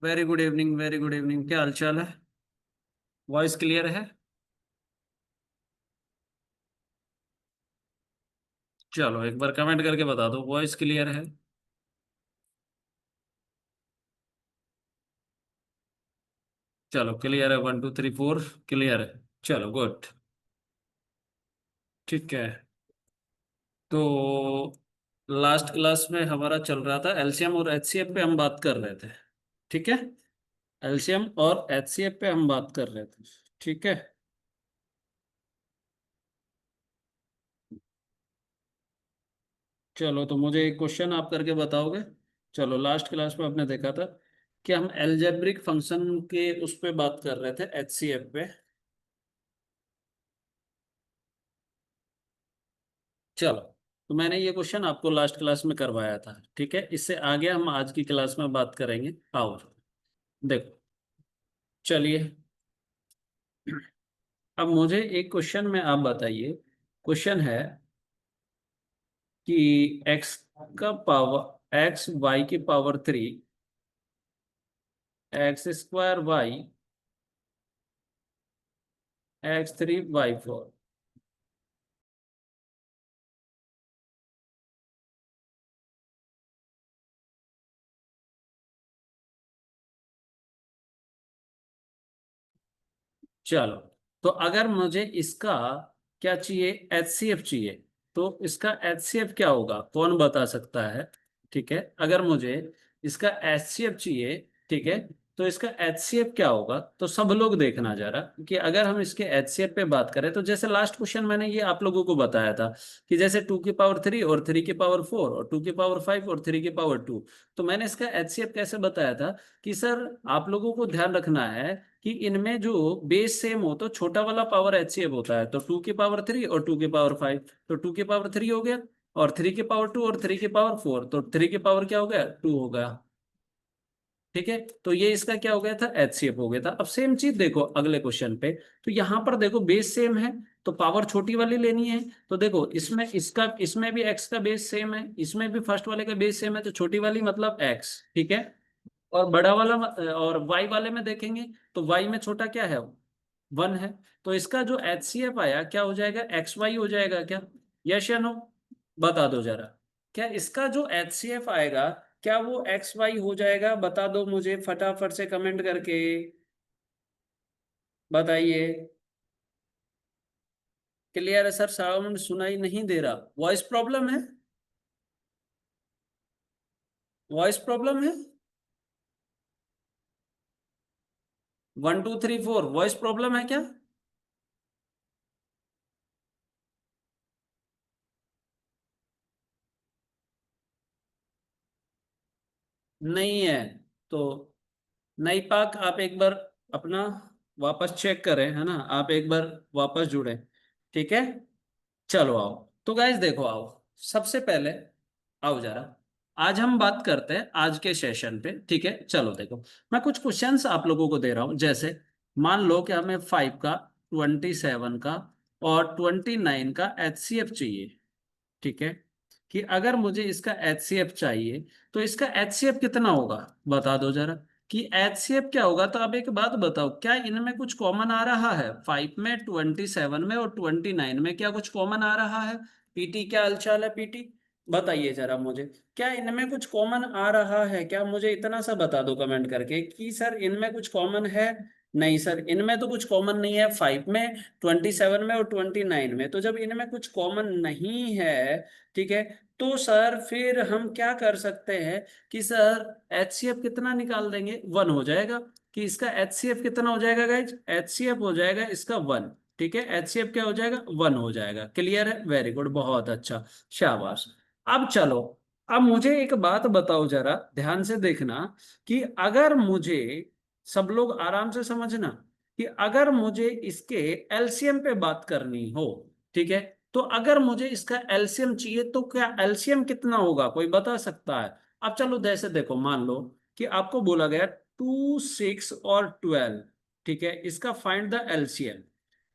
Very good evening, very good evening. क्या हाल चाल है? वॉइस क्लियर है? चलो एक बार कमेंट करके बता दो, वॉइस क्लियर है। चलो क्लियर है, 1 2 3 4 क्लियर है। चलो गुड। ठीक है। तो लास्ट क्लास में हमारा चल रहा था एलसीएम और एचसीएफ पे हम बात कर रहे थे। ठीक है। एलसीएम और एचसीएफ पे हम बात कर रहे थे। ठीक है। चलो तो मुझे एक क्वेश्चन आप करके बताओगे। चलो लास्ट क्लास में आपने देखा था कि हम एल्जेब्रिक फंक्शन के उस पे बात कर रहे थे, एचसीएफ पे। चलो तो मैंने ये क्वेश्चन आपको लास्ट क्लास में करवाया था। ठीक है, इससे आगे हम आज की क्लास में बात करेंगे। और देखो, चलिए। अब मुझे एक क्वेश्चन में आप बताइए। क्वेश्चन है कि एक्स का पावर, एक्स वाई की power 3, x² y, x3 y4। चलो तो अगर मुझे इसका क्या चाहिए, एचसीएफ चाहिए, तो इसका एचसीएफ क्या होगा, कौन बता सकता है? ठीक है, अगर मुझे इसका एचसीएफ चाहिए, ठीक है, तो इसका एचसीएफ क्या होगा? तो सब लोग देखना जरा कि अगर हम इसके एचसीएफ पे बात करें, तो जैसे लास्ट क्वेश्चन मैंने ये आप लोगों को बताया था कि जैसे 2 की पावर 3 और 3 की पावर 4 और 2 की पावर 5 और 3 की पावर 2। तो मैंने इसका एचसीएफ कैसे बताया था कि सर आप लोगों को ध्यान रखना है कि इनमें जो बेस सेम हो तो छोटा वाला पावर एचसीएफ होता है। तो 2 की पावर 3 और 2 की पावर 5, तो 2 की पावर 3 हो गया, और 3 की पावर 2 और 3 की पावर 4, तो 3 की पावर क्या हो गया, 2 हो गया। ठीक है, तो ये इसका क्या हो गया था, एचसीएफ हो गया था। अब सेम चीज देखो अगले क्वेश्चन पे। तो यहां पर देखो बेस सेम है, तो पावर छोटी वाली लेनी है। तो देखो इसमें इसका, इसमें भी एक्स का बेस सेम है, इसमें भी फर्स्ट वाले का बेस सेम है, तो छोटी वाली मतलब एक्स। ठीक है। और बड़ा वाला और वाई वाले में देखेंगे, तो वाई में छोटा क्या है, 1 है। तो इसका जो एचसीएफ आया क्या हो जाएगा, एक्स वाई हो जाएगा क्या? यस या नो? बता दो जरा। क्या इसका जो एचसीएफ आएगा, क्या वो एक्स वाई हो जाएगा? बता दो मुझे फटाफट से कमेंट करके, बताइए। क्लियर है सर? साउंड सुनाई नहीं दे रहा, वॉइस प्रॉब्लम है? वॉइस प्रॉब्लम है? 1 2 3 4 वॉइस प्रॉब्लम है क्या? नहीं है तो नहीं पाक, आप एक बार अपना वापस चेक करें, है ना, आप एक बार वापस जुड़े। ठीक है। चलो आओ। तो गाइज देखो, आओ सबसे पहले, आओ जरा। आज हम बात करते हैं आज के सेशन पे। ठीक है, चलो देखो, मैं कुछ क्वेश्चंस आप लोगों को दे रहा हूं। जैसे मान लो कि हमें 5 का, 27 का और 29 का एचसीएफ चाहिए। ठीक है, कि अगर मुझे इसका एचसीएफ चाहिए, तो इसका एचसीएफ कितना होगा, बता दो जरा। कि एचसीएफ क्या होगा? तो अब एक बात बताओ, क्या इनमें कुछ कॉमन आ रहा है? 5 में, 27 में और 29 में क्या कुछ कॉमन आ रहा है? पीटी क्या हालचाल है, पीटी? बताइए जरा मुझे, क्या इनमें कुछ कॉमन आ रहा है क्या? मुझे इतना सा बता दो कमेंट करके कि सर इनमें कुछ कॉमन है। नहीं सर, इनमें तो कुछ कॉमन नहीं है, 5 में, 27 में और 29 में। तो जब इनमें कुछ कॉमन नहीं है, ठीक है, तो सर फिर हम क्या कर सकते हैं कि सर एचसीएफ कितना निकाल देंगे, 1 हो जाएगा। कि इसका एचसीएफ कितना हो जाएगा गाइज? एचसीएफ हो जाएगा इसका 1। ठीक है, एचसीएफ क्या हो जाएगा, 1 हो जाएगा। क्लियर है? वेरी गुड, बहुत अच्छा, शाबाश। अब चलो, अब मुझे एक बात बताओ जरा, ध्यान से देखना। कि अगर मुझे, सब लोग आराम से समझना, कि अगर मुझे इसके एलसीएम पे बात करनी हो, ठीक है, तो अगर मुझे इसका एलसीएम चाहिए, तो क्या एलसीएम कितना होगा, कोई बता सकता है? अब चलो जैसे देखो, मान लो कि आपको बोला गया 2 6 और 12, ठीक है, इसका फाइंड द एलसीएम।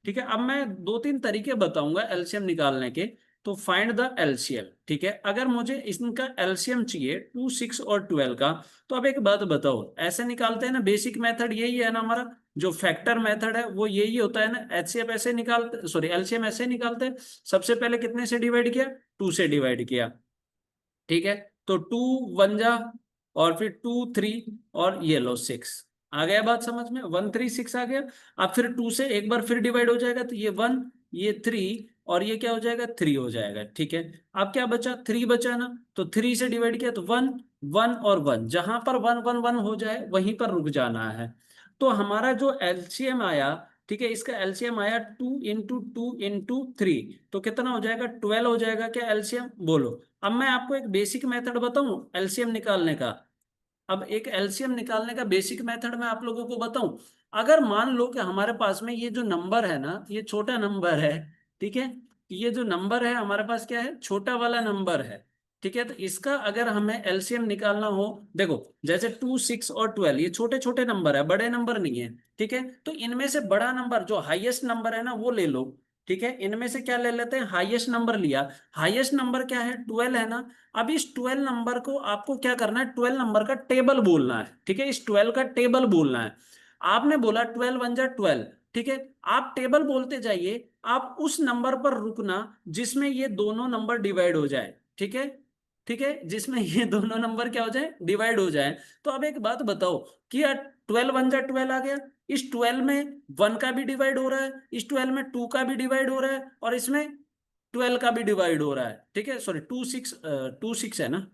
ठीक है, अब मैं 2 3 तरीके बताऊंगा एलसीएम निकालने के। तो फाइंड द एलसीएम। ठीक है, अगर मुझे इनका एलसीएम चाहिए 2, 6 और 12 का, तो अब एक बात बताओ, ऐसे निकालते हैं ना, बेसिक मेथड यही है ना हमारा, जो फैक्टर मेथड है वो यही होता है ना। एचसीएफ ऐसे निकालते, सॉरी एलसीएम ऐसे निकालते हैं, सबसे पहले कितने से डिवाइड किया, 2 से डिवाइड किया। ठीक है, तो 2 1 जा, और फिर 2 3, और ये लो 6। आ गया बात समझ में, 1 3 6 आ गया। अब फिर 2 से एक बार फिर डिवाइड हो जाएगा, तो ये 1, ये 3, और ये क्या हो जाएगा, 3 हो जाएगा। ठीक है, अब क्या बचा, 3 बचा ना, तो 3 से डिवाइड किया तो 1 1 और 1, जहां पर 1 1 1 हो जाए वहीं पर रुक जाना है। तो हमारा जो एलसीएम आया, ठीक है, इसका एलसीएम आया 2 × 2 × 3, तो कितना हो जाएगा, 12 हो जाएगा क्या एलसीएम, बोलो। अब मैं आपको एक बेसिक मेथड बताऊं एलसीएम निकालने का। अब एक एलसीएम निकालने का बेसिक मेथड मैं आप लोगों को बताऊं। अगर मान लो कि हमारे पास में ये जो नंबर है ना, ये छोटा नंबर है, ठीक है, ये जो नंबर है हमारे पास क्या है, छोटा वाला नंबर है। ठीक है, तो इसका अगर हमें एलसीएम निकालना हो, देखो जैसे 2 6 और 12 ये छोटे छोटे नंबर है, बड़े नंबर नहीं है। ठीक है, तो इनमें से बड़ा नंबर जो हाईएस्ट नंबर है ना वो ले लो। ठीक है, इनमें से क्या ले लेते हैं, हाईएस्ट नंबर लिया। हाईएस्ट नंबर क्या है, 12 है ना। अब इस 12 नंबर को आपको क्या करना है, 12 नंबर का टेबल बोलना है। ठीक है, इस 12 का टेबल बोलना है। आपने बोला 12 1 जा 12। ठीक है, आप टेबल बोलते जाइए, आप उस नंबर पर रुकना जिसमें ये दोनों नंबर डिवाइड हो जाए। ठीक है, ठीक है, जिसमें ये दोनों नंबर क्या हो जाए, डिवाइड हो जाए। तो अब एक बात बताओ कि यार 12 1 जा 12 आ गया, इस 12 में 1 का भी डिवाइड हो रहा है, इस 12 में 2 का भी डिवाइड हो रहा है, और इसमें 12 का भी डिवाइड हो रहा है। ठीक है, सॉरी 2 6 है ना।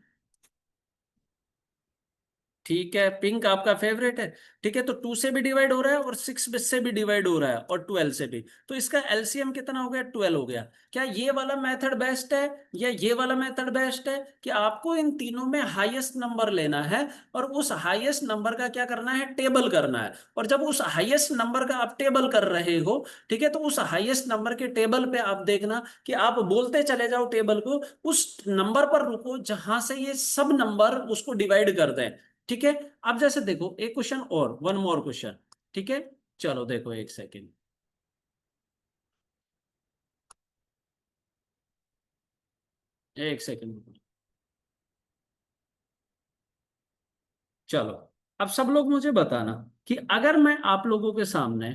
ठीक है, पिंक आपका फेवरेट है। ठीक है, तो 2 से भी डिवाइड हो रहा है, और 6 से भी डिवाइड हो रहा है, और 12 से भी। तो इसका एलसीएम कितना हो गया, 12 हो गया। क्या ये वाला मेथड बेस्ट है, या ये वाला मेथड बेस्ट है, कि आपको इन तीनों में हाईएस्ट नंबर लेना है, और उस हाईएस्ट नंबर का क्या करना है, टेबल करना है। और जब उस हाईएस्ट नंबर का आप टेबल कर रहे हो, ठीक है, तो उस हाईएस्ट नंबर के टेबल पे आप देखना कि आप बोलते चले जाओ टेबल को, उस नंबर पर रुको जहां से ये सब नंबर उसको डिवाइड कर दें। ठीक है, अब जैसे देखो एक क्वेश्चन और, वन मोर क्वेश्चन। ठीक है, चलो देखो एक सेकेंड, एक सेकेंड, चलो। अब सब लोग मुझे बताना कि अगर मैं आप लोगों के सामने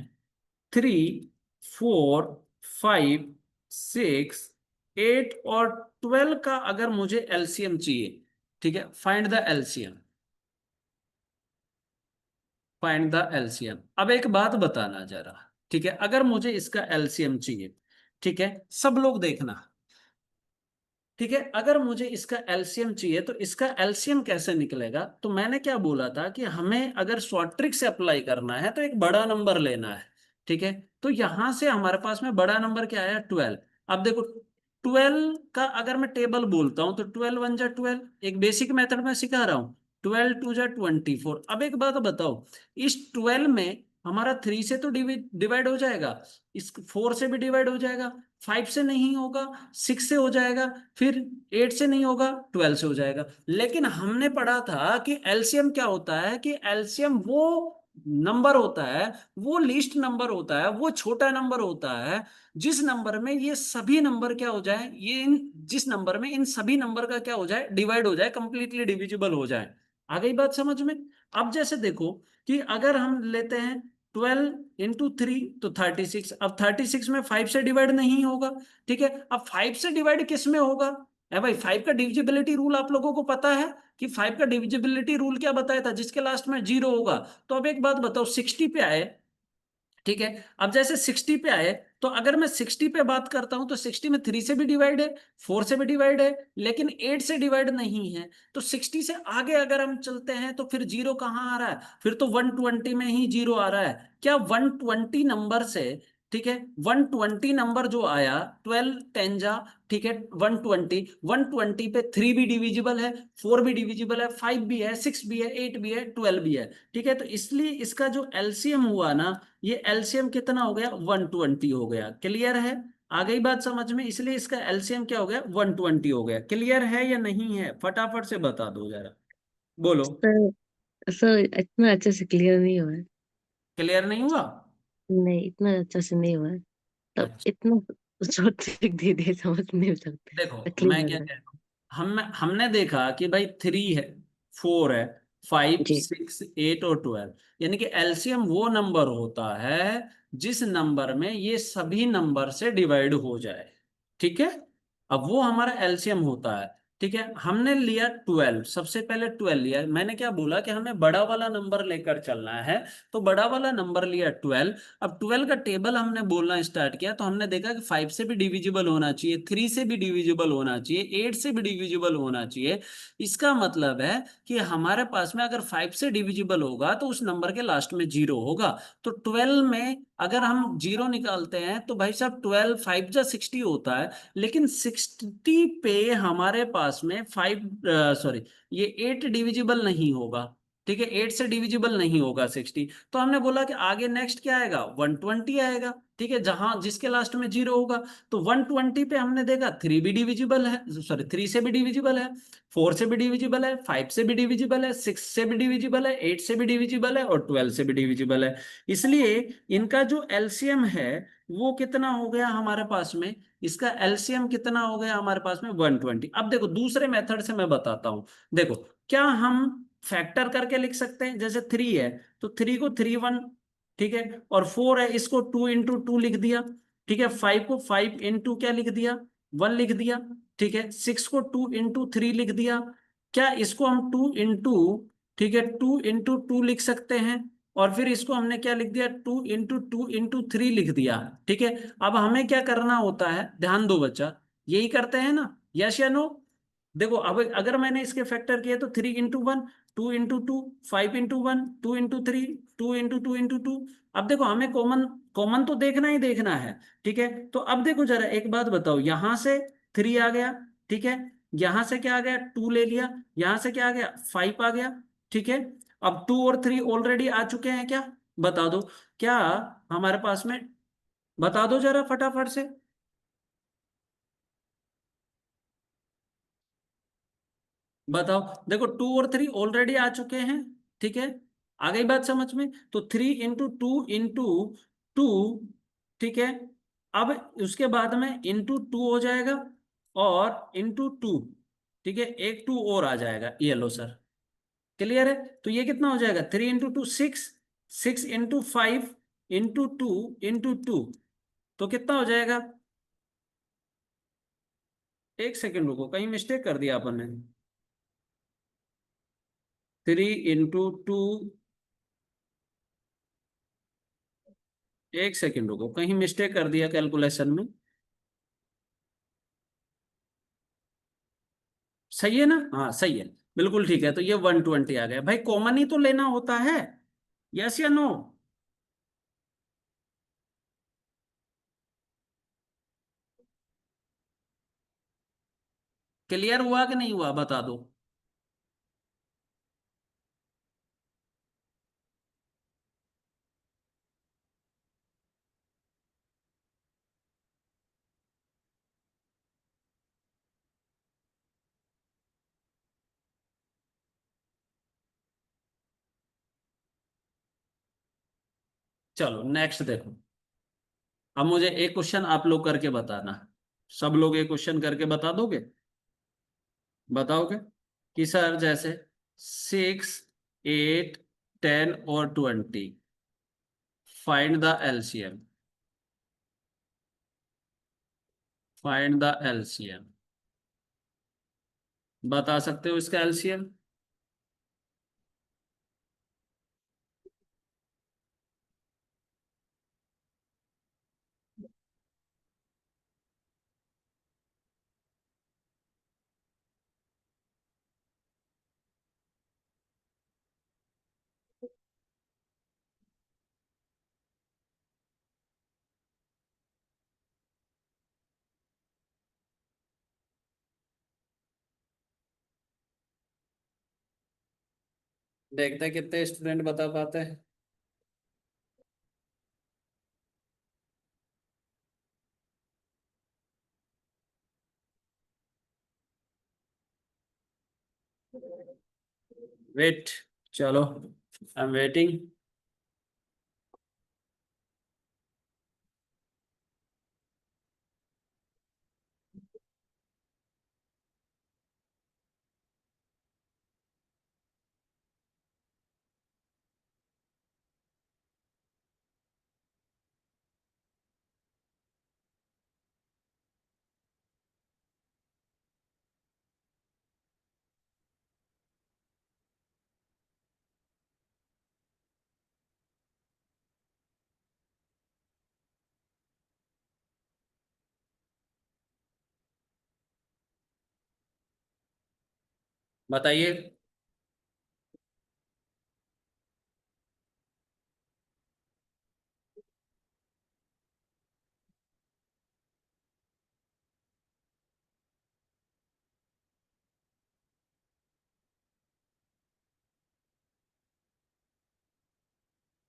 3 4 5 6 8 और 12 का अगर मुझे एलसीएम चाहिए, ठीक है, find the LCM, find the LCM. अब एक बात बताना जरा, ठीक है, अगर मुझे इसका एलसीएम चाहिए, ठीक है, सब लोग देखना। ठीक है, अगर मुझे इसका एलसीएम चाहिए, तो इसका एलसीएम कैसे निकलेगा, तो मैंने क्या बोला था कि हमें अगर शॉर्ट ट्रिक से अप्लाई करना है तो एक बड़ा नंबर लेना है। ठीक है, तो यहां से हमारे पास में बड़ा नंबर क्या आया, 12। अब देखो 12 का अगर मैं टेबल बोलता हूं, तो 12 1 जा 12, एक बेसिक मेथड में सिखा रहा हूं। 12 2 जा 24। अब एक बात बताओ, इस 12 में हमारा 3 से तो डिवाइड हो जाएगा, इस 4 से भी डिवाइड हो जाएगा, 5 से नहीं होगा, 6 से हो जाएगा, फिर 8 से नहीं होगा, 12 से हो जाएगा। लेकिन हमने पढ़ा था कि एलसीएम क्या होता है, कि एलसीएम वो नंबर होता है, वो लीस्ट नंबर होता है, वो छोटा नंबर होता है, जिस नंबर में ये सभी नंबर क्या हो जाए, ये इन जिस नंबर में इन सभी नंबर का क्या हो जाए, डिवाइड हो जाए, कंप्लीटली डिविजिबल हो जाए। आ गई बात समझ में। अब जैसे देखो कि अगर हम लेते हैं 12 × 3 तो 36। अब 36 में 5 से डिवाइड नहीं होगा। ठीक है, अब 5 से डिवाइड किस में होगा, है भाई, 5 का डिविजिबिलिटी रूल आप लोगों को पता है, कि 5 का डिविजिबिलिटी रूल क्या बताया था, जिसके लास्ट में 0 होगा। तो अब एक बात बताओ, 60 पे आए, ठीक है, अब जैसे 60 पे आए, तो अगर मैं 60 पे बात करता हूं, तो 60 में 3 से भी डिवाइड है, 4 से भी डिवाइड है, लेकिन 8 से डिवाइड नहीं है। तो 60 से आगे अगर हम चलते हैं, तो फिर जीरो कहाँ आ रहा है, फिर तो 120 में ही जीरो आ रहा है। क्या 120 नंबर से, ठीक है, 120 नंबर जो आया, 12 10 जा, ठीक है, 120, 120 पे 3 भी डिविजिबल है, 4 भी डिविजिबल है, 5 भी है, 6 भी है, 8 भी है, 12 भी है। ठीक है, तो इसलिए इसका जो एलसीएम हुआ ना, ये एलसीएम कितना हो गया, 120 हो गया। क्लियर है, आ गई बात समझ में, इसलिए इसका एलसीएम क्या हो गया, 120 हो गया। क्लियर है या नहीं है, फटाफट से बता दो जरा, बोलो। सर सर इतना अच्छे से क्लियर नहीं हुआ है। क्लियर नहीं हुआ। नहीं, इतना अच्छा से नहीं हुआ है। तब अच्छा, इतना जो ट्रिक दे दे समझ नहीं सकते। देखो क्लू मैं लग क्या रहा कह रहा हूँ, हमने देखा कि भाई 3 है, 4 है, है। 5, जी। 6, 8 और 12, यानी कि एलसीएम वो नंबर होता है जिस नंबर में ये सभी नंबर से डिवाइड हो जाए। ठीक है, अब वो हमारा एलसीएम होता है। ठीक है, हमने लिया 12, सबसे पहले 12 लिया, मैंने क्या बोला कि हमें बड़ा वाला नंबर लेकर चलना है, तो बड़ा वाला नंबर लिया 12। अब 12 का टेबल हमने बोलना स्टार्ट किया, तो हमने देखा कि 5 से भी डिविजिबल होना चाहिए, 3 से भी डिविजिबल होना चाहिए, 8 से भी डिविजिबल होना चाहिए। इसका मतलब है कि हमारे पास में अगर 5 से डिविजिबल होगा तो उस नंबर के लास्ट में जीरो होगा। तो 12 में अगर हम जीरो निकालते हैं तो भाई साहब 12, 5 जा 60 होता है, लेकिन 60 पे हमारे पास में 5, सॉरी, ये 8 डिविजिबल नहीं होगा। ठीक है, 8 से डिविजिबल नहीं होगा 60। तो हमने बोला कि आगे नेक्स्ट क्या आएगा, 120 आएगा। ठीक है, जहां जिसके लास्ट में जीरो होगा। तो 120 पे हमने देखा 3 भी डिविजिबल है, सॉरी 3 से भी डिविजिबल है, 4 से भी डिविजिबल है, 5 से भी डिविजिबल है, 6 से भी डिविजिबल है, 8 से भी डिविजिबल है और 12 से भी डिविजिबल है। इसलिए इनका जो एलसीएम है वो कितना हो गया हमारे पास में, इसका एलसीएम कितना हो गया हमारे पास में, 120। अब देखो दूसरे मेथड से मैं बताता हूं। देखो, क्या हम फैक्टर करके लिख सकते हैं, जैसे 3 है तो 3 को 3 1, ठीक है, और 4 है इसको 2 into 2 लिख दिया। ठीक है, 5 को 5 into क्या लिख दिया, 1 लिख दिया। ठीक है, 6 को 2 into 3 लिख दिया। क्या इसको हम 2 into, ठीक है, 2 into 2 लिख सकते हैं, और फिर इसको हमने क्या लिख दिया, 2 into 2 into 3 लिख दिया। ठीक है, अब हमें क्या करना होता है, ध्यान दो बच्चा, यही करते हैं ना, यस या नो। देखो अब अगर मैंने इसके फैक्टर किए तो 3 into 1, 2 into 2, 5 into 1, 2 into 3, 2 into 2 into 2। अब देखो हमें कॉमन कॉमन तो देखना ही देखना है। ठीक है, तो अब देखो जरा एक बात बताओ, यहां से 3 आ गया, ठीक है, यहां से क्या आ गया, 2 ले लिया, यहां से क्या आ गया, 5 आ गया। ठीक है, अब 2 और 3 ऑलरेडी आ चुके हैं क्या, बता दो, क्या हमारे पास में, बता दो जरा फटाफट से, बताओ। देखो 2 और 3 ऑलरेडी आ चुके हैं। ठीक है, आ गई बात समझ में, तो 3 into 2 into 2, ठीक है, अब उसके बाद में into 2 हो जाएगा, और into 2, ठीक है, एक 2 और आ जाएगा, ये लो सर, क्लियर है। तो ये कितना हो जाएगा, 3 into 2, 6, 6 into 5 into 2 into 2, तो कितना हो जाएगा, एक सेकंड रुको, कहीं मिस्टेक कर दिया अपन ने, 3 into 2, एक सेकंड रुको, कहीं मिस्टेक कर दिया कैलकुलेशन में, सही है ना, हाँ सही है, बिल्कुल ठीक है, तो ये 120 आ गया। भाई कॉमन ही तो लेना होता है, यस या नो। क्लियर हुआ कि नहीं हुआ, बता दो। चलो नेक्स्ट देखो, अब मुझे एक क्वेश्चन आप लोग करके बताना, सब लोग एक क्वेश्चन करके बता दोगे, बताओगे कि सर जैसे 6, 8, 10 और 20, find the LCM, find the LCM, बता सकते हो इसका एलसीएम। देखते हैं कितने स्टूडेंट बता पाते हैं। वेट, चलो, आई एम वेटिंग। बताइए।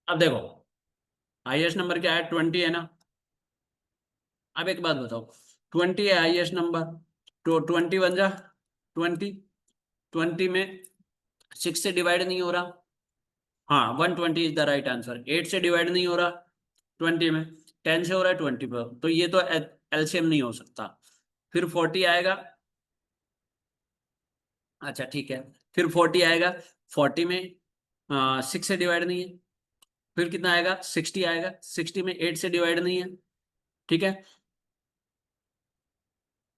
अब देखो, हाईएस्ट नंबर क्या है, 20 है ना। अब एक बात बताओ, 20 है हाईएस्ट नंबर, तो 20 बन जा 20। 20 में 6 से डिवाइड नहीं हो रहा। हाँ, 120 इज द राइट आंसर। 8 से डिवाइड नहीं हो रहा 20 में, 10 से हो रहा है 20 पर, तो ये तो एलसीएम नहीं हो सकता। फिर 40 आएगा। अच्छा ठीक है। फिर 40 आएगा। 40 में 6 से डिवाइड नहीं है। फिर कितना आएगा, 60 आएगा। 60 में 8 से डिवाइड नहीं है। ठीक है।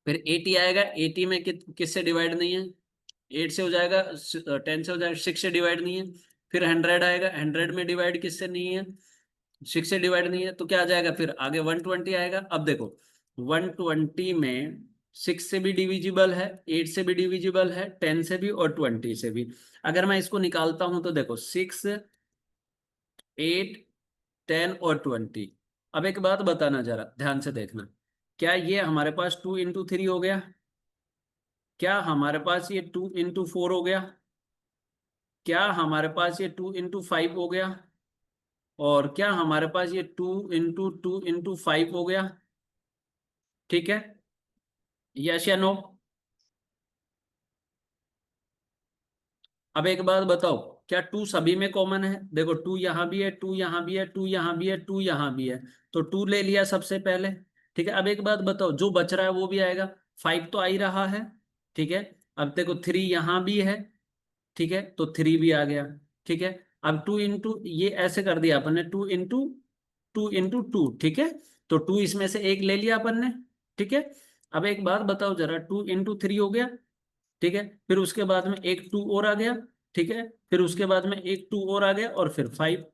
फिर 80 आएगा। 80 में किससे डिवाइड नहीं है। 8 से हो जाएगा, 10 से हो जाएगा, 6 से डिवाइड नहीं है। फिर 100 आएगा। 100 में डिवाइड किससे नहीं है, 6 से डिवाइड नहीं है, तो क्या आ जाएगा, फिर आगे 120 आएगा। अब देखो, 120 में 6 से भी डिविजिबल है, 8 से भी डिविजिबल है, 10 से भी और 20 से भी। अगर मैं इसको निकालता हूं तो देखो, 6, 8, 10 और 20। अब एक बात बताना, जरा ध्यान से देखना, क्या ये हमारे पास 2 into 3 हो गया, क्या हमारे पास ये 2 into 4 हो गया, क्या हमारे पास ये 2 into 5 हो गया, और क्या हमारे पास ये 2 into 2 into 5 हो गया। ठीक है, यस या नो। अब एक बात बताओ, क्या 2 सभी में कॉमन है। देखो, 2 यहाँ भी है, 2 यहाँ भी है, 2 यहाँ भी है, 2 यहाँ भी है, तो 2 ले लिया सबसे पहले। ठीक है, अब एक बात बताओ, जो बच रहा है वो भी आएगा। 5 तो आ ही रहा है। ठीक है। अब देखो, 3 यहाँ भी है। ठीक है, तो 3 भी आ गया। ठीक है। अब 2 into, ये ऐसे कर दिया अपन ने, 2 into 2 into 2। ठीक है, तो 2 इसमें से एक ले लिया अपन ने। ठीक है। अब एक बात बताओ जरा, 2 into 3 हो गया। ठीक है, फिर उसके बाद में एक 2 और आ गया। ठीक है, फिर उसके बाद में एक 2 और आ गया, और फिर 5।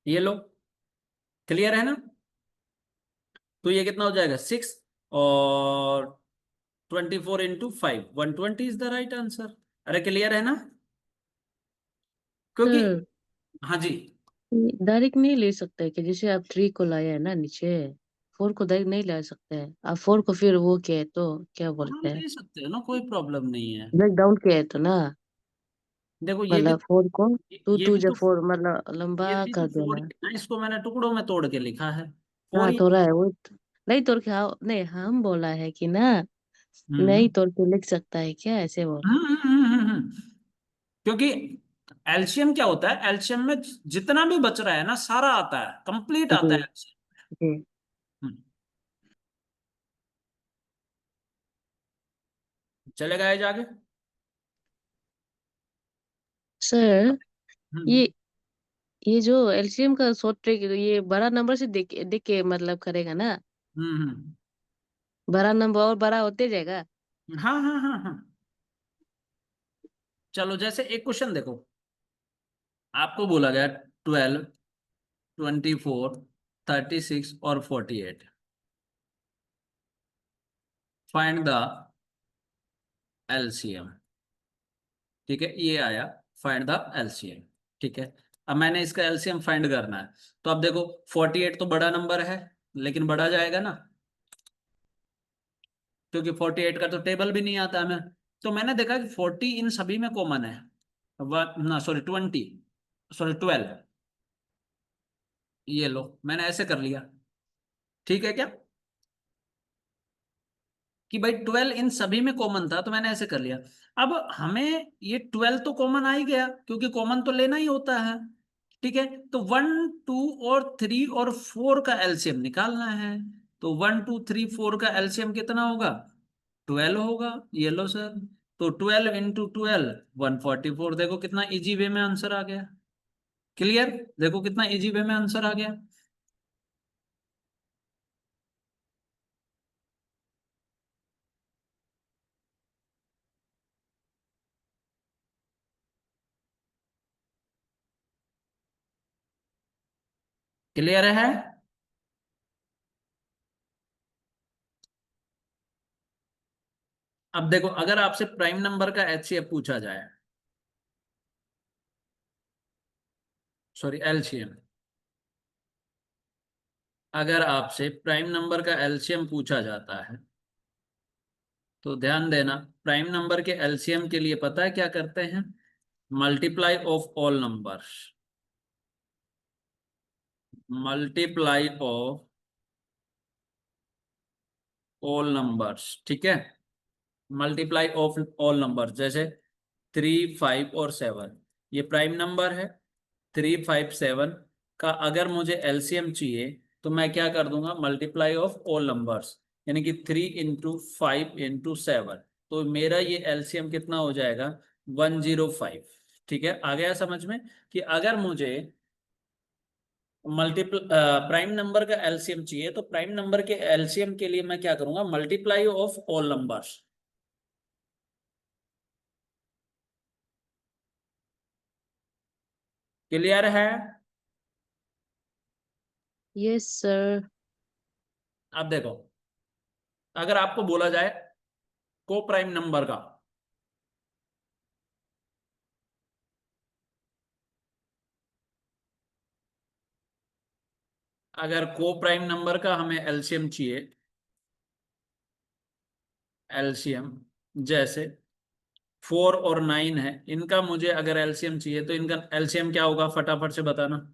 ये लो, क्लियर है ना। तो ये कितना हो जाएगा, 6, और 24 into 5, 120 is the right answer. अरे क्लियर है ना, क्योंकि, सर, हाँ जी। डायरेक्ट नहीं ले सकते है कि जैसे आप 3 को लाया है ना नीचे, 4 को डायरेक्ट नहीं ला सकते हैं आप। 4 को फिर वो किया है तो क्या हाँ, बोलते हैं, ले सकते हो ना, कोई प्रॉब्लम नहीं है। ब्रेक डाउन किया है तो ना, देखो ये भी मतलब 4 को टू ये टू भी जब तो 4 मतलब लंबा ये भी तो कर दिया फोर ना। ना, इसको मैंने टुकड़ों में तोड़ के लिखा है, फोर हाँ ही। थोड़ा है वो नहीं तोड़ के, हाँ नहीं हम बोला है कि ना, नहीं हम्म तोड़ के लिख सकता है क्या, ऐसे बोला। हम्म हम्म हम्म, हम्म, क्योंकि एल्शियम क्या होता है, एल्शियम में जितना भी बच रहा है ना, सारा आता है, कंप्लीट जी आता है एल्शियम। जी। चलेगा ये जाके। सर, हम्म ये ये जो एलसीएम का शॉर्ट ट्रिक, ये बड़ा नंबर से देख के मतलब करेगा ना, हम्म। बड़ा नंबर और बड़ा होते जाएगा। हाँ हाँ हाँ हाँ। चलो, जैसे एक क्वेश्चन देखो, आपको बोला गया 12, 24, 36 और 48, फाइंड द एलसीएम। ठीक है, ये आया, फाइंड द एलसीएम। ठीक है। अब मैंने इसका एलसीएम फाइंड करना है, तो अब देखो, 48 तो बड़ा नंबर है, लेकिन बढ़ा जाएगा ना, क्योंकि 48 का तो टेबल भी नहीं आता हमें। तो मैंने देखा कि 40 इन सभी में कॉमन है। ना सॉरी, 20, सॉरी 12। ये लो, मैंने ऐसे कर लिया। ठीक है क्या, कि भाई 12 इन सभी में कॉमन था, तो मैंने ऐसे कर लिया। अब हमें ये 12 तो कॉमन आ ही गया, क्योंकि कॉमन तो लेना ही होता है। ठीक है, तो 1, 2 और 3 और 4 का एलसीएम निकालना है। तो 1, 2, 3, 4 का एलसीएम कितना होगा, 12 होगा। ये लो सर, तो 12 into 12, 144। देखो कितना इजी वे में आंसर आ गया। क्लियर, देखो कितना इजी वे में आंसर आ गया। क्लियर है। अब देखो, अगर आपसे प्राइम नंबर का एचसीएफ पूछा जाए, सॉरी एलसीएम, अगर आपसे प्राइम नंबर का एलसीएम पूछा जाता है तो ध्यान देना, प्राइम नंबर के एलसीएम के लिए पता है क्या करते हैं? Multiply of all numbers, multiply of all numbers, ठीक है, मल्टीप्लाई ऑफ ऑल नंबर्स, जैसे 3, 5 और 7, ये प्राइम नंबर है। 3, 5, 7 का अगर मुझे एलसीएम चाहिए तो मैं क्या कर दूंगा? मल्टीप्लाई ऑफ ऑल नंबर्स, यानी कि 3 × 5 × 7, तो मेरा ये एलसीएम कितना हो जाएगा? 105। ठीक है, आ गया समझ में? कि अगर मुझे मल्टीपल प्राइम नंबर का एलसीएम चाहिए तो प्राइम नंबर के एलसीएम के लिए मैं क्या करूंगा? Multiply of all numbers. Clear है? Yes sir. अब देखो, अगर आपको बोला जाए को प्राइम नंबर का, अगर को प्राइम नंबर का हमें एलसीएम चाहिए, एलसीएम जैसे 4 और 9 है, इनका मुझे अगर एलसीएम चाहिए तो इनका एलसीएम क्या होगा? फटाफट से बताना।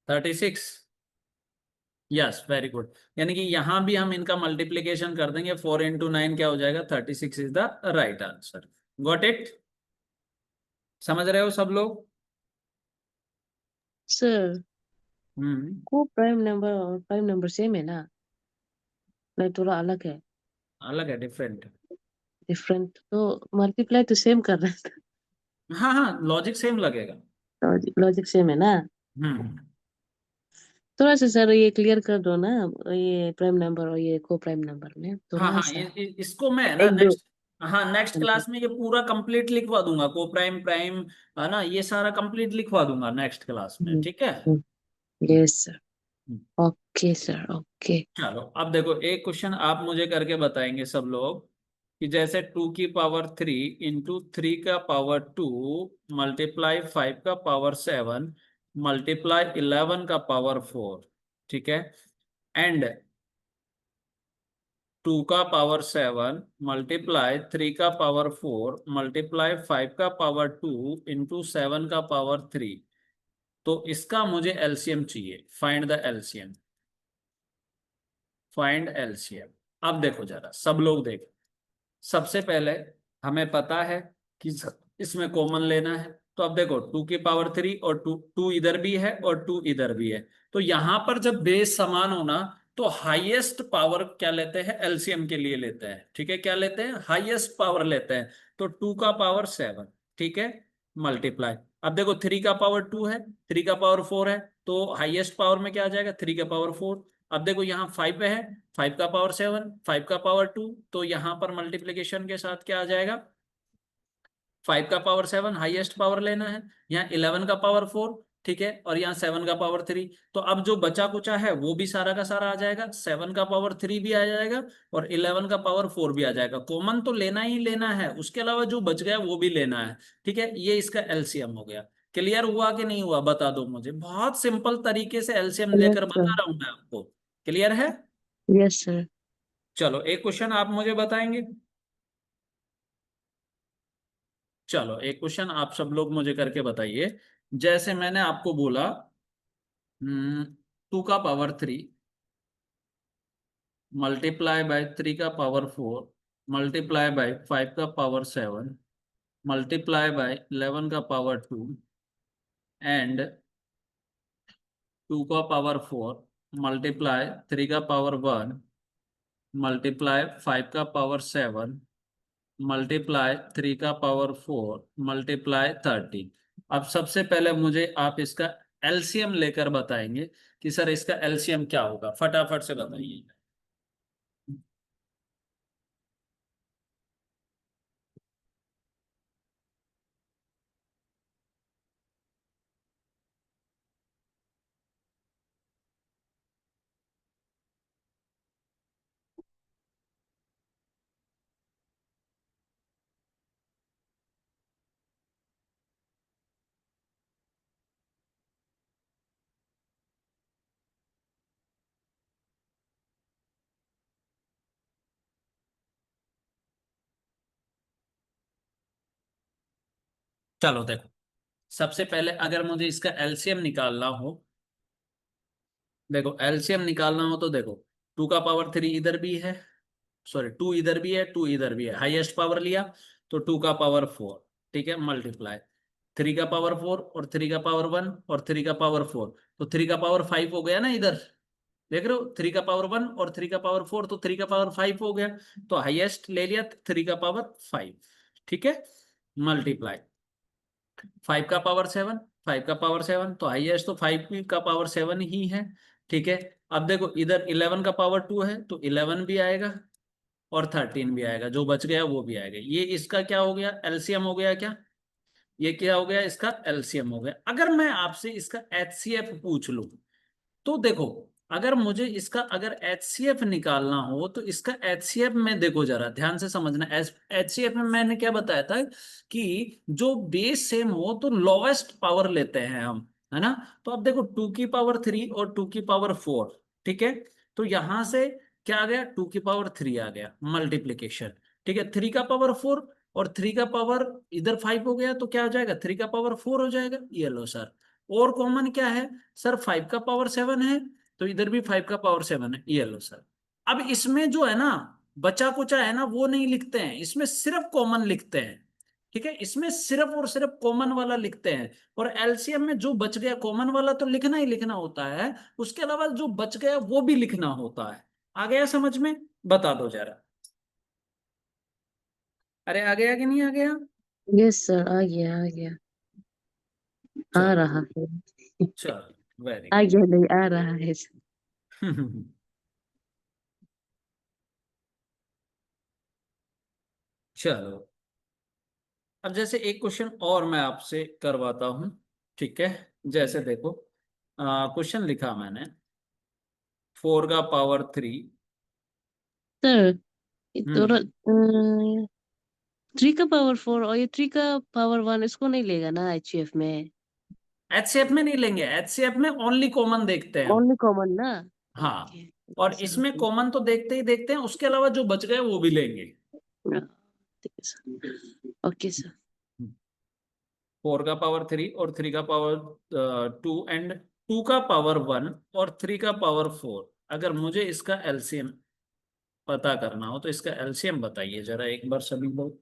Thirty six. Yes, very good. यानी कि यहां भी हम इनका मल्टीप्लीकेशन कर देंगे, 4 × 9 क्या हो जाएगा? 36 is the right answer. Got it? समझ रहे हो सब लोग? सर, हम्म। को प्राइम नंबर और प्राइम नंबर सेम है ना? नहीं, थोड़ा अलग है। अलग है, डिफरेंट। डिफरेंट तो मल्टीप्लाई तो सेम कर रहा है। हाँ हाँ, लॉजिक सेम लगेगा। लॉजिक सेम है ना? हम्म। थोड़ा सा सर ये क्लियर कर दो ना, ये प्राइम नंबर और ये को प्राइम नंबर में हाँ थोड़ा हाँ, सा इसको मैं ना एक दो। नेक्स्ट, हाँ नेक्स्ट क्लास में ये पूरा कंप्लीट लिखवा दूंगा, को प्राइम प्राइम, है ना, ये सारा कंप्लीट लिखवा दूंगा नेक्स्ट क्लास में, ठीक है? Yes sir. Okay sir, okay. चलो, अब देखो एक क्वेश्चन आप मुझे करके बताएंगे सब लोग, कि जैसे 2 की पावर 3 × 3 का पावर 2 मल्टीप्लाई 5 का पावर 7 मल्टीप्लाई 11 का पावर 4, ठीक है, एंड 2 का पावर 7 मल्टीप्लाई 3 का पावर 4 मल्टीप्लाई 5 का पावर 2 इंटू 7 का पावर 3, तो इसका मुझे एलसीएम चाहिए। Find the LCM, find LCM. अब देखो जरा सब लोग देखो, सबसे पहले हमें पता है कि इसमें कॉमन लेना है, तो अब देखो 2 की पावर 3 और टू टू इधर भी है और 2 इधर भी है, तो यहां पर जब बेस समान होना तो हाईएस्ट पावर क्या लेते हैं? एलसीएम के लिए लेते हैं, ठीक है, क्या लेते हैं? हाईएस्ट पावर लेते हैं। तो 2 का पावर 7, ठीक है, मल्टीप्लाई, अब देखो 3 का पावर 2 है, 3 का पावर 4 है, तो हाईएस्ट पावर में क्या आ जाएगा? 3 का पावर 4। अब देखो यहाँ 5 है, 5 का पावर 7, 5 का पावर 2, तो यहां पर मल्टीप्लीकेशन के साथ क्या आ जाएगा? 5 का पावर 7 हाईएस्ट पावर लेना है, यहाँ 11 का पावर 4, ठीक है, और यहाँ 7 का पावर 3, तो अब जो बचा कुचा है वो भी सारा का सारा आ जाएगा, 7 का पावर 3 भी आ जाएगा और 11 का पावर 4 भी आ जाएगा। कॉमन तो लेना ही लेना है, उसके अलावा जो बच गया वो भी लेना है, ठीक है, ये इसका एलसीएम हो गया। क्लियर हुआ कि नहीं हुआ? बता दो मुझे, बहुत सिंपल तरीके से एलसीएम यस लेकर सर। बता रहा हूं मैं आपको। क्लियर है? Yes sir. चलो एक क्वेश्चन आप मुझे बताएंगे। चलो एक क्वेश्चन आप सब लोग मुझे करके बताइए, जैसे मैंने आपको बोला 2 का पावर 3 मल्टीप्लाई बाय 3 का पावर 4 मल्टीप्लाई बाय 5 का पावर 7 मल्टीप्लाई बाय 11 का पावर 2 एंड 2 का पावर 4 मल्टीप्लाई 3 का पावर 1 मल्टीप्लाई 5 का पावर 7 मल्टीप्लाई 3 का पावर 4 मल्टीप्लाई 30। अब सबसे पहले मुझे आप इसका एलसीएम लेकर बताएंगे कि सर इसका एलसीएम क्या होगा, फटाफट से बताइए। चलो देखो, सबसे पहले अगर मुझे इसका एलसीएम निकालना हो, देखो एलसीएम निकालना हो तो देखो, 2 का पावर 3 इधर भी है, सॉरी 2 इधर भी है, 2 इधर भी है, हाईएस्ट पावर लिया तो 2 का पावर 4, ठीक है, मल्टीप्लाई 3 का पावर 4 और 3 का पावर 1 और 3 का पावर 4, तो 3 का पावर 5 हो गया ना इधर, देख रहे हो, 3 का पावर 1 और 3 का पावर 4, तो 3 का पावर 5 हो गया, तो हाईएस्ट ले लिया 3 का पावर 5, ठीक है, मल्टीप्लाई 5 का पावर 7, 5 का पावर 7, तो हाईएस्ट तो 5 का पावर 7 ही है, ठीक है। अब देखो इधर 11 का पावर 2 है तो 11 भी आएगा और 13 भी आएगा, जो बच गया वो भी आएगा, ये इसका क्या हो गया, एलसीएम हो गया क्या, ये क्या हो गया, इसका एलसीएम हो गया। अगर मैं आपसे इसका एचसीएफ पूछ लूं तो देखो, अगर मुझे इसका अगर एचसीएफ निकालना हो तो इसका एचसीएफ में देखो, जरा ध्यान से समझना, एचसीएफ में मैंने क्या बताया था कि जो बेस सेम हो तो लोवेस्ट पावर लेते हैं हम, है ना। तो अब देखो 2 की पावर 3 और 2 की पावर 4, ठीक है, तो यहां से क्या आ गया, 2 की पावर 3 आ गया, मल्टीप्लीकेशन, ठीक है, 3 का पावर 4 और 3 का पावर इधर 5 हो गया, तो क्या हो जाएगा, 3 का पावर 4 हो जाएगा, ये लो सर। और कॉमन क्या है सर, 5 का पावर 7 है, तो इधर भी 5 का पावर 7 है, ये लो सर। अब इसमें जो है ना, बचा कुचा है ना, वो नहीं लिखते हैं, इसमें सिर्फ कॉमन लिखते हैं, ठीक है, इसमें सिर्फ और सिर्फ कॉमन वाला लिखते हैं। और एलसीएम में जो बच गया कॉमन वाला तो लिखना ही लिखना होता है, उसके अलावा जो बच गया वो भी लिखना होता है। आ गया समझ में, बता दो जरा, अरे आ गया कि नहीं आ गया। यस सर, आ गया आ गया। आ चलो, रहा है। चलो वेरी आ गया नहीं, आ रहा है सर। गुड। चलो, अब जैसे एक क्वेश्चन और मैं आपसे करवाता हूं, ठीक है, जैसे देखो क्वेश्चन लिखा मैंने, 4 का पावर 3। सर, ये थोड़ा हम्म। 3 का पावर 4 और ये 3 का पावर 1 इसको नहीं लेगा ना एचसीएफ में? एचसीएफ में नहीं लेंगे, एचसीएफ में ओनली कॉमन देखते हैं हम। ओनली कॉमन ना? हाँ, ओके ओके और सर, इसमें ओके। कॉमन तो देखते ही देखते हैं, उसके अलावा जो बच गए वो भी लेंगे। ठीक है सर, ओके सर। 4 का पावर 3 और 3 का पावर 2 एंड 2 का पावर 1 और 3 का पावर 4, अगर मुझे इसका एलसीएम पता करना हो तो इसका एलसीएम बताइए जरा एक बार सभी लोग।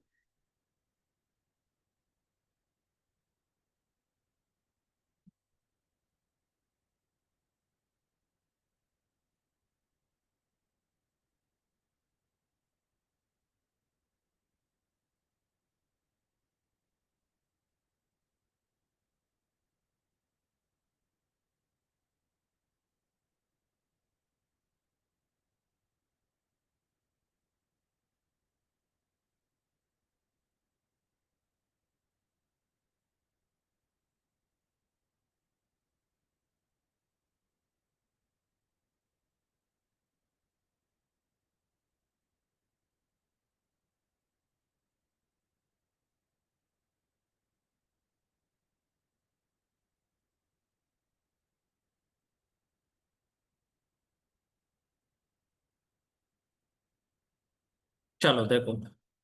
चलो देखो,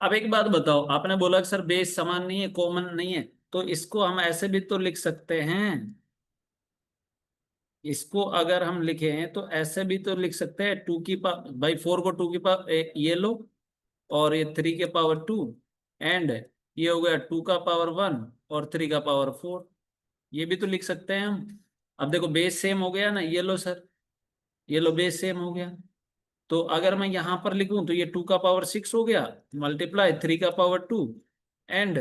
अब एक बात बताओ, आपने बोला कि सर बेस समान नहीं है, कॉमन नहीं है, तो इसको हम ऐसे भी तो लिख सकते हैं, इसको अगर हम लिखें तो ऐसे भी तो लिख सकते हैं, टू की पावर भाई 4 को 2 की पावर ये लो, और ये 3 के पावर 2, एंड ये हो गया 2 का पावर 1 और 3 का पावर 4, ये भी तो लिख सकते हैं हम। अब देखो बेस सेम हो गया ना, ये लो सर, ये लो बेस सेम हो गया, तो अगर मैं यहां पर लिखूं तो ये 2 का पावर 6 हो गया, मल्टीप्लाई 3 का पावर 2, एंड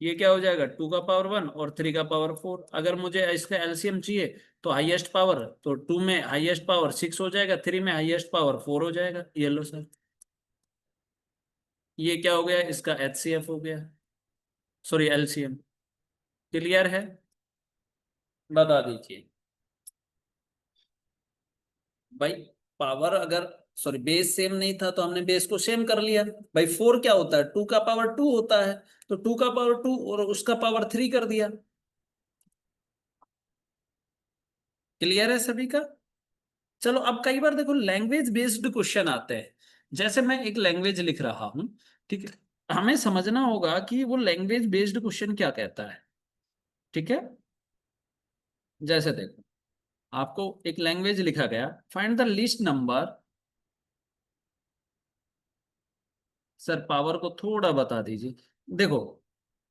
ये क्या हो जाएगा, 2 का पावर 1 और 3 का पावर 4। अगर मुझे इसका एलसीएम चाहिए तो हाईएस्ट पावर, तो 2 में हाईएस्ट पावर 6 हो जाएगा, 3 में हाईएस्ट पावर 4 हो जाएगा, ये लो सर, ये क्या हो गया, इसका एचसीएफ हो गया, सॉरी एलसीएम। क्लियर है, बता दीजिए भाई। पावर अगर, सॉरी बेस सेम नहीं था तो हमने बेस को सेम कर लिया भाई, 4 क्या होता है, 2 का पावर 2 होता है, तो 2 का पावर 2 और उसका पावर 3 कर दिया। क्लियर है सभी का। चलो अब कई बार देखो लैंग्वेज बेस्ड क्वेश्चन आते हैं, जैसे मैं एक लैंग्वेज लिख रहा हूं, ठीक है, हमें समझना होगा कि वो लैंग्वेज बेस्ड क्वेश्चन क्या कहता है। ठीक है। जैसे देखो, आपको एक लैंग्वेज लिखा गया, find the least number. Sir power को थोड़ा बता दीजिए। देखो,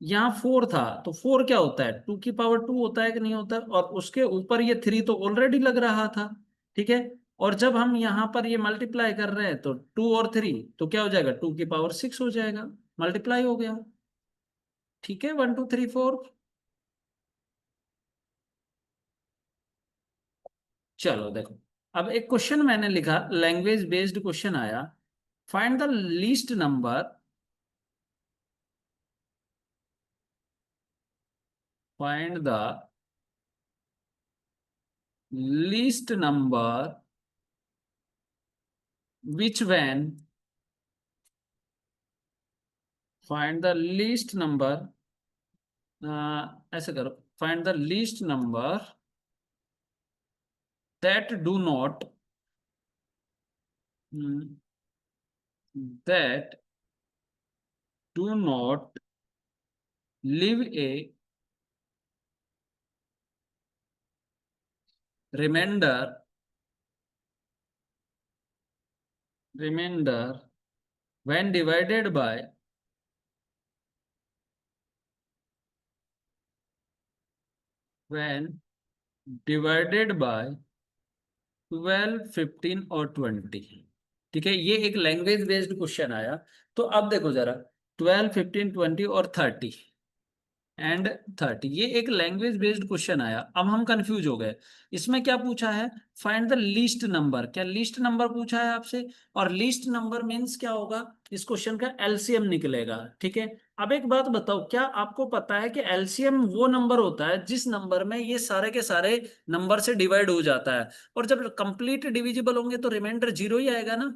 यहाँ 4 था, तो 4 क्या होता है, 2 की पावर 2 होता है कि नहीं होता है? और उसके ऊपर ये 3 तो ऑलरेडी लग रहा था। ठीक है। और जब हम यहाँ पर ये मल्टीप्लाई कर रहे हैं, तो 2 और 3 तो क्या हो जाएगा, 2 की पावर 6 हो जाएगा। मल्टीप्लाई हो गया। ठीक है, 1 2 3 4। चलो देखो, अब एक क्वेश्चन मैंने लिखा, लैंग्वेज बेस्ड क्वेश्चन आया। Find the least number. Find the least number which when find the least number, ऐसे करो, find the least number that do not, mm, that do not leave a remainder when divided by, when divided by 12 15 और 20। ठीक है, ये एक language based question आया। तो अब देखो जरा, 12 15 20 और 30 एंड 30, ये एक लैंग्वेज बेस्ड क्वेश्चन आया। अब हम कंफ्यूज हो गए। इसमें क्या पूछा है, फाइंड द लीस्ट नंबर। क्या लीस्ट नंबर पूछा है आपसे? और लीस्ट नंबर मीन्स क्या होगा, इस क्वेश्चन का एलसीएम निकलेगा। ठीक है। अब एक बात बताओ, क्या आपको पता है कि एलसीएम वो नंबर होता है जिस नंबर में ये सारे के सारे नंबर से डिवाइड हो जाता है, और जब कंप्लीट डिविजिबल होंगे तो रिमाइंडर जीरो ही आएगा ना।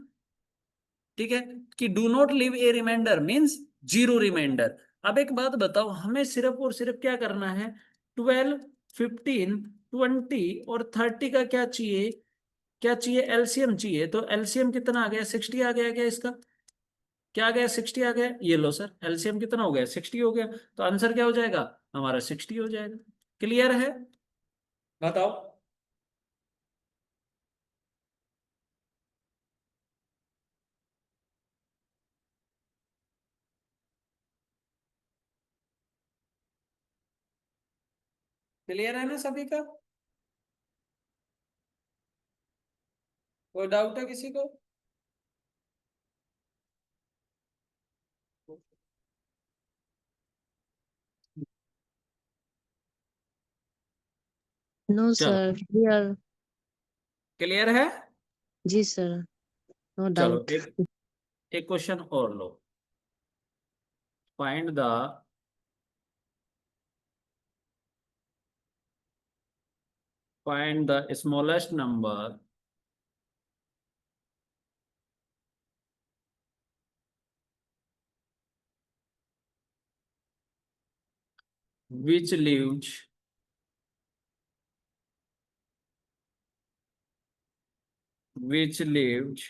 ठीक है, कि do not leave a reminder means zero reminder. अब एक बात बताओ, हमें सिर्फ और सिर्फ क्या करना है, 12 15 20 और 30 का क्या चाहिए, क्या चाहिए, एलसीएम चाहिए। तो एलसीएम कितना आ गया, 60 आ गया क्या इसका? क्या आ गया, 60 आ गया। ये लो सर, एलसीएम कितना हो गया, 60 हो गया। तो आंसर क्या हो जाएगा, हमारा 60 हो जाएगा। क्लियर है? बताओ। क्लियर है ना सभी का? कोई डाउट है किसी को? नो चलो, सर, क्लियर। क्लियर है। जी सर, नो चलो डाउट। एक एक क्वेश्चन और लो। Find the smallest number which leaves which leaves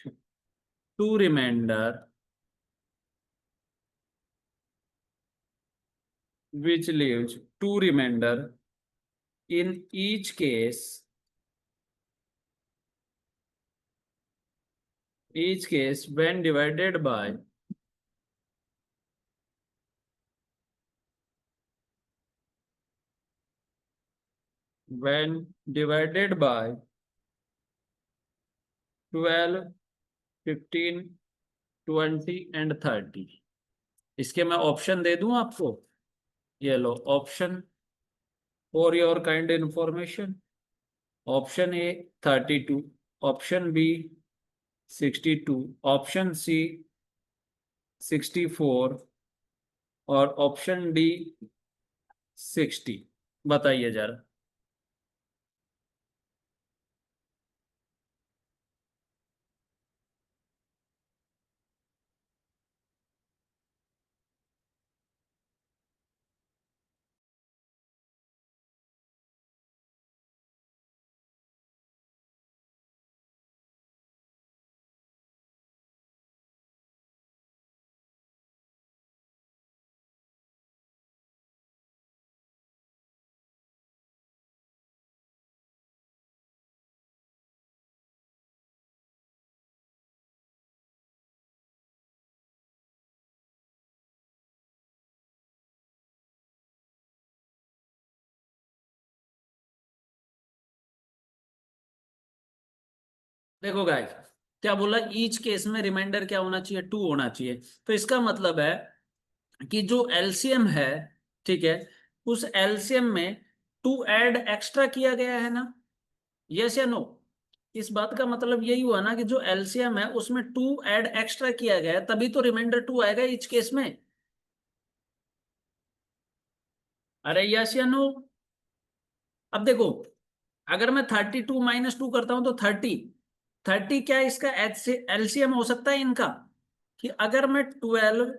two remainder which leaves two remainder in each case when divided by 12 15 20 and 30। इसके मैं ऑप्शन दे दूं आपको, ये लो option for your kind information. Option A 32, option B 62, option C 64 और option D 60। बताइए जरा। देखो गाइस, क्या बोला, ईच केस में रिमाइंडर क्या होना चाहिए, 2 होना चाहिए। तो इसका मतलब है कि जो एलसीएम है, ठीक है, उस एलसीएम में 2 ऐड एक्स्ट्रा किया गया है ना, यस या नो। इस बात का मतलब यही हुआ ना कि जो एलसीएम है उसमें 2 ऐड एक्स्ट्रा किया गया है, तभी तो रिमाइंडर 2 आएगा ईच केस में। अरे यस या नो। अब देखो, अगर मैं 32 - 2 करता हूं तो 30, 30 क्या इसका एलसीएम हो सकता है इनका, कि अगर मैं 12,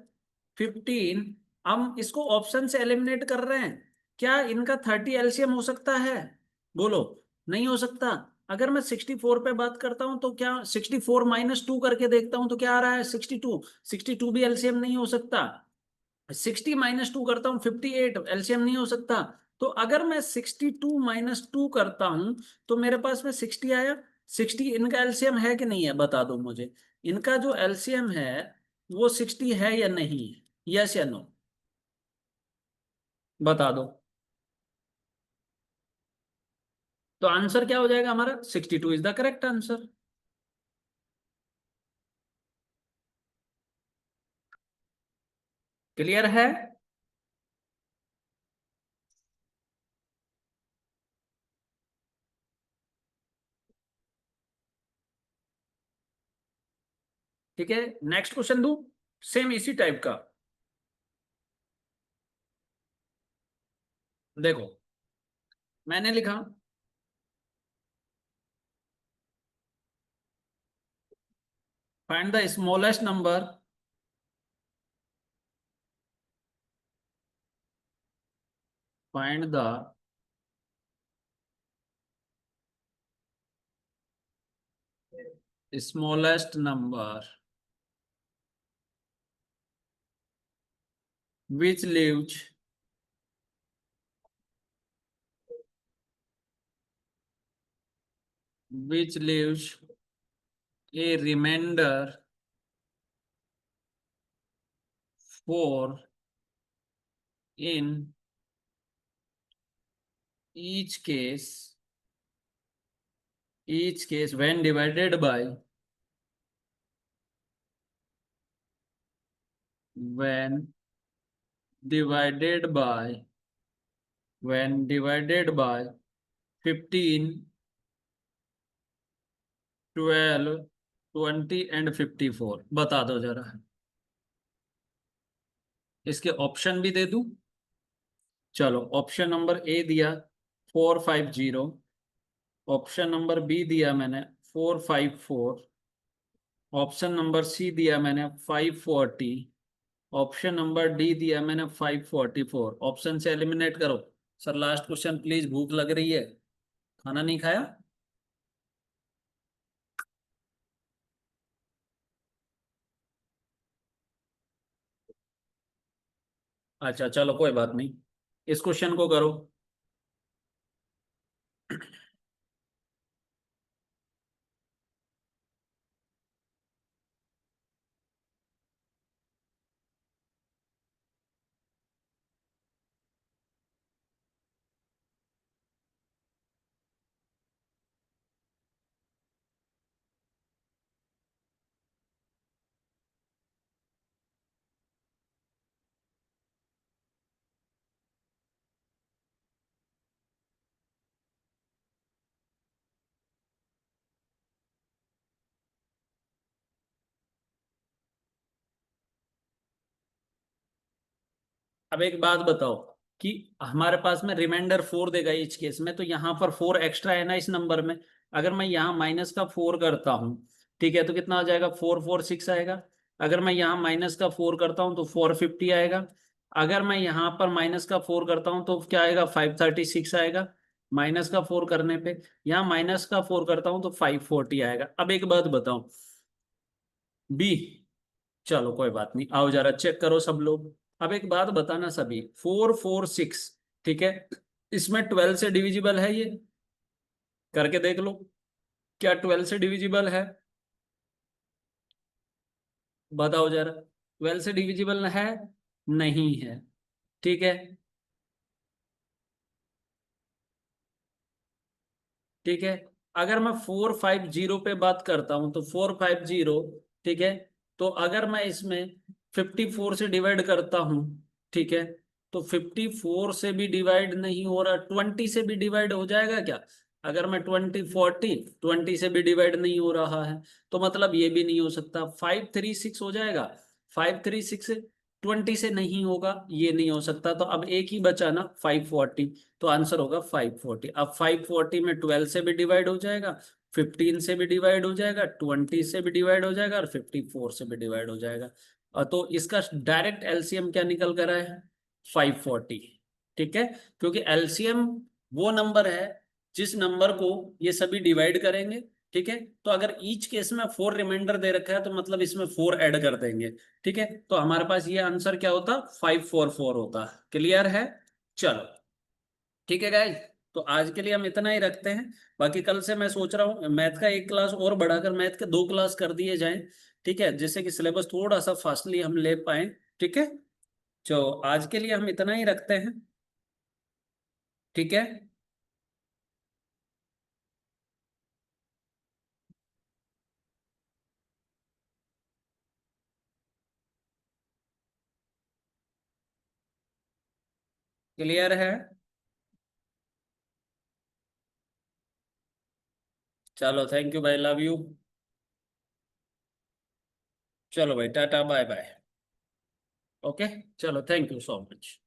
15, हम इसको ऑप्शन से एलिमिनेट कर रहे हैं, क्या इनका 30 एलसीएम हो सकता है? बोलो। नहीं हो सकता। अगर मैं 64 पे बात करता हूं तो क्या 64 - 2 करके देखता हूं तो क्या आ रहा है, 62। 62 भी एलसीएम नहीं हो सकता। 60 - 2 करता हूँ, 58 एलसीएम नहीं हो सकता। तो अगर मैं 62 - 2 करता हूं तो मेरे पास में 60 आया। 60 इनका एलसीएम है कि नहीं है, बता दो मुझे। इनका जो एलसीएम है वो 60 है या नहीं, यस या नो, बता दो। तो आंसर क्या हो जाएगा हमारा, 62 is the correct answer. Clear है? ठीक है, नेक्स्ट क्वेश्चन दू, सेम इसी टाइप का। देखो, मैंने लिखा, find the smallest number, find the smallest number which leaves a remainder for in each case, when divided by, when divided by when divided by 15, 12, 20 and 54, बता दो जरा। इसके ऑप्शन भी दे दूं? चलो, ऑप्शन नंबर ए दिया 450, ऑप्शन नंबर बी दिया मैंने 454, ऑप्शन नंबर सी दिया मैंने 540, ऑप्शन नंबर डी दिया मैंने 544। ऑप्शन से एलिमिनेट करो। सर लास्ट क्वेश्चन प्लीज, भूख लग रही है, खाना नहीं खाया। अच्छा चलो कोई बात नहीं, इस क्वेश्चन को करो। अब एक बात बताओ, कि हमारे पास में रिमाइंडर 4 देगा इच केस में, तो यहाँ पर 4 एक्स्ट्रा है ना इस नंबर में। अगर मैं यहाँ माइनस का 4 करता हूँ, ठीक है, तो कितना आ जाएगा, 446 आएगा। अगर मैं यहाँ माइनस का 4 करता हूँ तो 450 आएगा। अगर मैं यहाँ पर माइनस का 4 करता हूँ तो क्या आएगा, 536 आएगा। माइनस का 4 करने पे यहाँ माइनस का 4 करता हूँ तो 540 आएगा। अब एक बात बताओ, बी। चलो कोई बात नहीं, आओ जरा चेक करो सब लोग। अब एक बात बताना सभी, 446, ठीक है, इसमें 12 से डिविजिबल है ये, करके देख लो, क्या 12 से डिविजिबल है, बताओ जरा। 12 से डिविजिबल है, नहीं है, ठीक है, ठीक है। अगर मैं 450 पे बात करता हूं तो 450, ठीक है। तो अगर मैं इसमें 54 से डिवाइड करता हूं, ठीक है, तो 54 से भी डिवाइड नहीं हो रहा, 20 से भी डिवाइड हो जाएगा क्या? अगर मैं 20 से भी डिवाइड नहीं हो रहा है, तो मतलब ये भी नहीं हो सकता। 536 हो जाएगा, 536 20 से नहीं होगा, ये नहीं हो सकता। तो अब एक ही बचा ना, 540, तो आंसर होगा 540। अब 540 में 12 से भी डिवाइड हो जाएगा, 15 से भी डिवाइड हो जाएगा, 20 से भी डिवाइड हो जाएगा और 54 से भी डिवाइड हो जाएगा। तो इसका डायरेक्ट एलसीएम क्या निकल कर आया है? 540। ठीक है, क्योंकि एलसीएम वो नंबर है जिस नंबर को ये सभी डिवाइड करेंगे। ठीक है, तो अगर ईच केस में 4 रिमाइंडर दे रखा है तो मतलब इसमें 4 ऐड कर देंगे। ठीक है, तो हमारे पास ये आंसर क्या होता? 544 होता। क्लियर है? चलो, ठीक है गाइज। तो आज के लिए हम इतना ही रखते हैं। बाकी कल से मैं सोच रहा हूँ मैथ का एक क्लास और बढ़ाकर मैथ के 2 क्लास कर दिए जाएं। ठीक है, जिससे कि सिलेबस थोड़ा सा फास्टली हम ले पाए। ठीक है, तो आज के लिए हम इतना ही रखते हैं। ठीक है, क्लियर है? चलो, थैंक यू भाई, लव यू। चलो भाई, टाटा बाय बाय। ओके, चलो, थैंक यू सो मच।